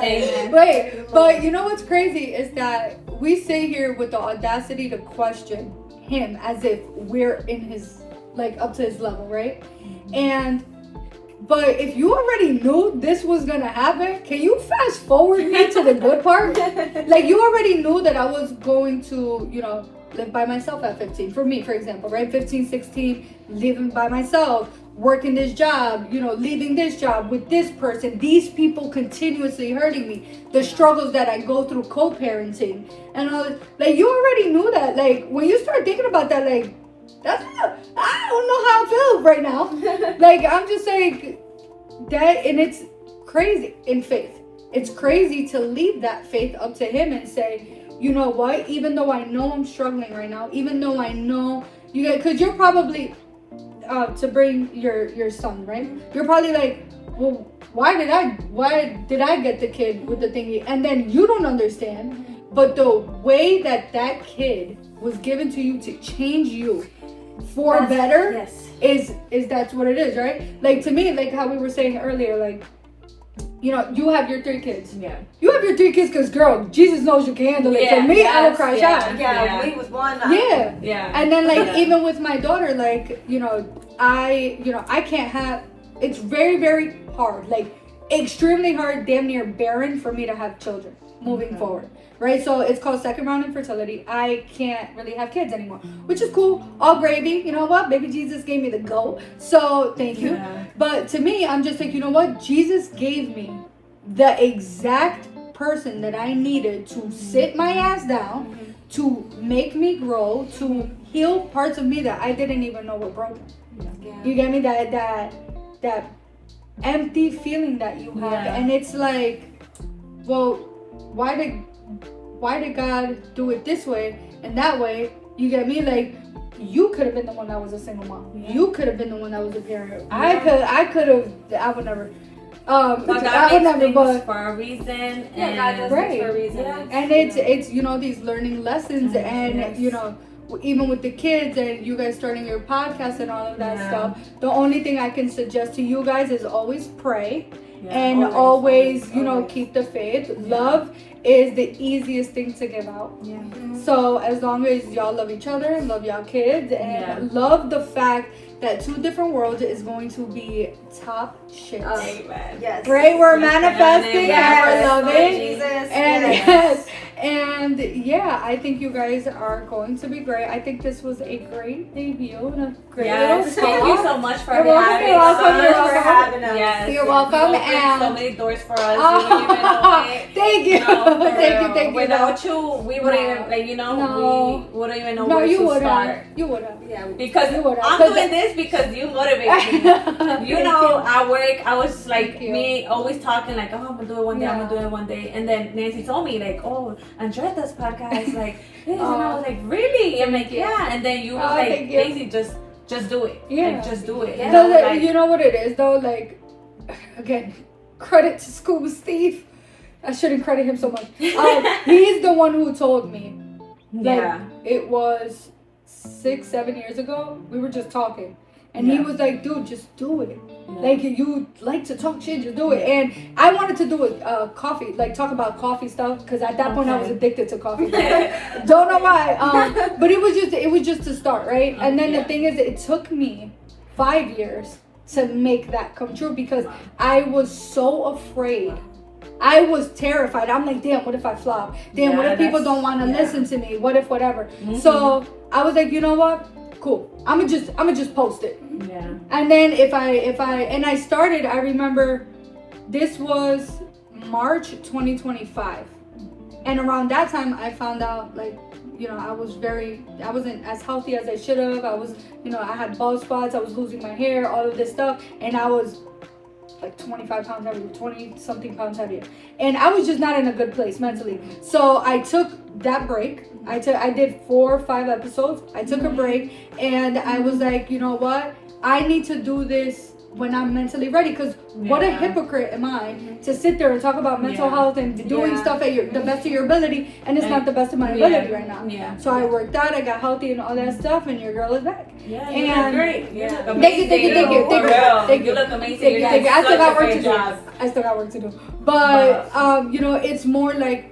Amen. Right. But you know what's crazy is that we sit here with the audacity to question Him as if we're in His, up to His level, right? But if you already knew this was gonna happen, can you fast forward me to the good part? You already knew that I was going to, live by myself at 15. For me, for example, right? 15, 16, living by myself. working this job, leaving this job with this person, these people continuously hurting me, the struggles that I go through co-parenting, and all, like, you already knew that. Like, when you start thinking about that, like, I don't know how I feel right now. Like, I'm just like that, and it's crazy in faith. It's crazy to leave that faith up to him and say, you know what, even though I know I'm struggling right now, even though I know because you're probably to bring your son, right? You're probably like, well, why did I get the kid with the thingy? And then you don't understand, but the way that kid was given to you to change you for better, yes, is that's what it is, right? Like, to me, like how we were saying earlier, like, you have your 3 kids. Yeah. You have your 3 kids because, girl, Jesus knows you can handle it. Yeah, For me, yes, I would cry out. Yeah, we was one. Yeah. Yeah. And then, like, even with my daughter, like, I can't have, it's very, very hard, like, extremely hard, damn near barren for me to have children moving forward. Right, so it's called second round infertility. I can't really have kids anymore, which is cool. All gravy. You know what? Baby Jesus gave me the go. So thank you. Yeah. But to me, I'm just like, you know what? Jesus gave me the exact person that I needed to sit my ass down, to make me grow, to heal parts of me that I didn't even know were broken. Yeah. You get me? That empty feeling that you have, and it's like, well, why did God do it this way and that way? You get me? Like, you could have been the one that was a single mom. Yeah. You could have been the one that was a parent. Yeah. I would never. But God makes things for a reason. Yeah, God does things for a reason. Yeah. And it's these learning lessons, and even with the kids and you guys starting your podcast and all of that stuff. The only thing I can suggest to you guys is always pray. Yeah, and always keep the faith. Love is the easiest thing to give out. Yeah. Mm-hmm. So as long as y'all love each other and love y'all kids and love the fact that 2 different worlds is going to be top shit. Amen. Yes. Right? We're manifesting and we're loving. Jesus. And and I think you guys are going to be great. I think this was a great debut and a great little talk. Thank you so much for having us. You're welcome. Yes. You're welcome. And so many doors for us. You don't even know it. Thank you. Thank you. Without you, we wouldn't even, we wouldn't even know where to start. You would have. Yeah. Because I'm doing this because you motivate me. At work, I was like, me always talking like, oh, I'm going to do it one day, I'm going to do it one day. And then Nancy told me like, oh, Andrea does podcast like this. And I was like, really? I'm like, yeah. And then you was like, Nancy, just do it. Yeah. Like, just do it. Yeah. You know what it is though? Like, again, credit to Scuba Steve. I shouldn't credit him so much. He's the one who told me. Like, it was 6-7 years ago. We were just talking. And he was like, dude, just do it. Yeah. Like, you like to talk shit, just do it. And I wanted to do a coffee, like talk about coffee stuff, because at that point I was addicted to coffee. Don't know why. But it was just to start, right? And then the thing is, it took me 5 years to make that come true because I was so afraid. I was terrified. I'm like, damn, what if I flop? Damn, what if people don't want to listen to me? What if whatever? Mm-hmm. So I was like, you know what? Cool. I'm gonna just post it. Yeah. And then if I started, I remember this was March 2025. And around that time I found out like, I wasn't as healthy as I should have. I was, I had bald spots, I was losing my hair, all of this stuff, and I was like 25 pounds heavier, 20 something pounds heavier. And I was just not in a good place mentally. So I took that break. I did 4 or 5 episodes. I took a break and I was like, you know what? I need to do this when I'm mentally ready, because what a hypocrite am I to sit there and talk about mental health and doing stuff at the best of your ability, and it's not the best of my ability right now. Yeah. So I worked out, I got healthy and all that stuff, and your girl is back. Yeah, you look great. You look amazing. Thank you. You look amazing. I still got work to do. But it's more like,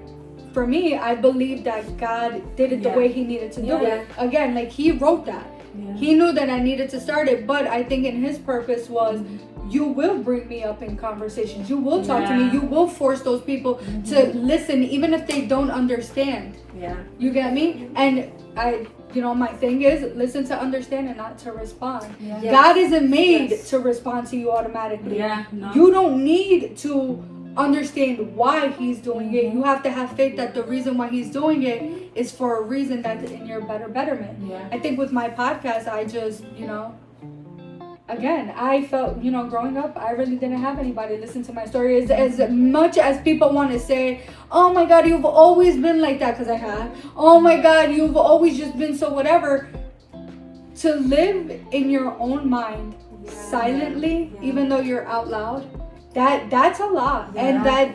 for me, I believe that God did it the way He needed to do it. Again, like He wrote that. Yeah. He knew that I needed to start it, but I think in His purpose was, you will bring me up in conversations. You will talk to me. You will force those people to listen, even if they don't understand. Yeah. You get me? And my thing is listen to understand and not to respond. Yeah. Yes. God isn't made Yes. to respond to you automatically. Yeah, no. You don't need to understand why he's doing it. You have to have faith that the reason why he's doing it is for a reason that's in your betterment. Yeah. I think with my podcast, I just, again, I felt, growing up, I really didn't have anybody listen to my story. As much as people want to say, oh my God, you've always been like that, because I have. Oh my God, you've always just been so whatever. To live in your own mind silently, even though you're out loud, that's a lot. Yeah. And that,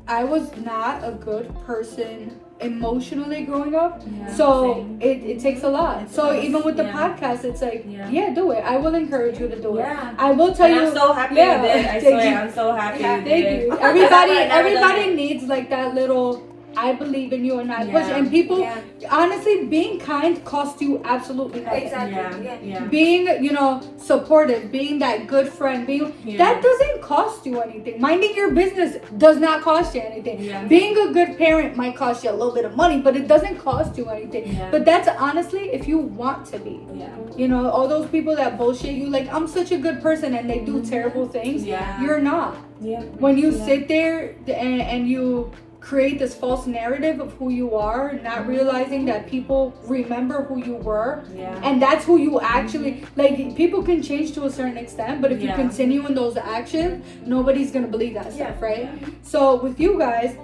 I was not a good person emotionally growing up, Yeah, so same. it takes a lot. So even with the podcast, it's like, do it. I will encourage you to do it. Yeah. I will tell And you. I'm so happy yeah, you did. I thank swear, you. I'm so happy you Thank did. you. I've never done Everybody it. needs like that little. I believe in you and I push. Yeah. And people, Yeah. honestly, being kind costs you absolutely nothing. Exactly. Yeah. Being, supportive, being that good friend, that doesn't cost you anything. Minding your business does not cost you anything. Yeah. Being a good parent might cost you a little bit of money, but it doesn't cost you anything. Yeah. But that's honestly if you want to be. Yeah. All those people that bullshit you like, I'm such a good person, and they do terrible things. Yeah. You're not. Yeah. When you sit there and you create this false narrative of who you are, not realizing that people remember who you were, Yeah. and that's who you actually like. People can change to a certain extent, but if you Yeah. continue in those actions, nobody's gonna believe that stuff, Yeah. right? So with you guys,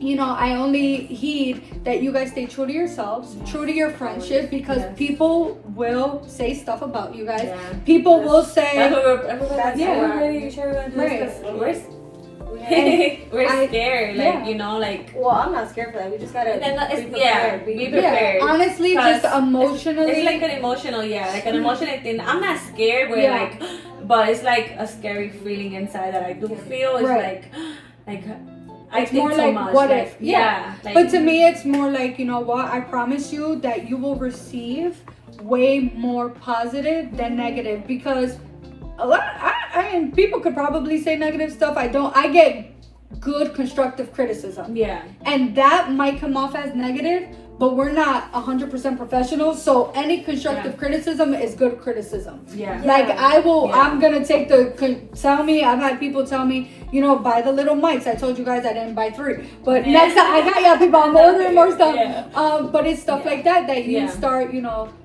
I only heed that you guys stay true to yourselves, true to your friendship, because Yes. people will say stuff about you guys. Yeah. People That's- will say, That's what everybody's Yeah. everybody sure we're gonna do Right. this 'cause we're I- scared, like, Well, I'm not scared for that. We just gotta Then it's- be prepared. be prepared. yeah, honestly, just 'Cause emotionally. It's like an emotional, like an emotional thing. I'm not scared, but Yeah. but it's like a scary feeling inside that I do feel. It's Right. like I It's think more too like, much. what like, if? Yeah. like, But to me, it's more like, you know what? I promise you that you will receive way more positive than negative, because a lot. I mean, people could probably say negative stuff. I don't. I get good constructive criticism, yeah, and that might come off as negative. But we're not 100% professionals, so any constructive criticism is good criticism. yeah. Like I will, Yeah. I'm gonna take tell me. I've had people tell me, buy the little mics. I told you guys I didn't buy 3, but next time I got people. I'm ordering more stuff. Yeah. But it's stuff like that you Yeah. start,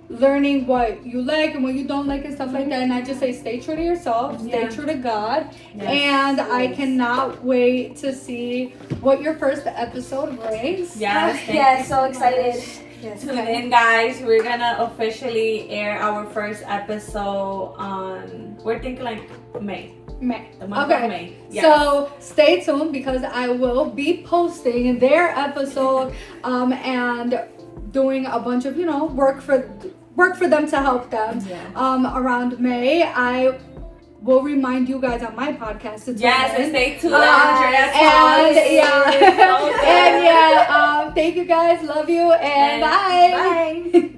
learning what you like and what you don't like and stuff like that. And I just say, stay true to yourself, stay Yeah. true to God, Yes. and I cannot wait to see what your first episode brings. Yes, thank Yeah, you so excited. much. Yes. Tune in, guys. We're gonna officially air our first episode on. We're thinking like May. May. The month Okay. of May. Yes. So stay tuned, because I will be posting their episode and doing a bunch of work for them to help them around May. I will remind you guys on my podcast to tune Yes, in. and stay tuned. And thank you guys, love you, and bye. Bye.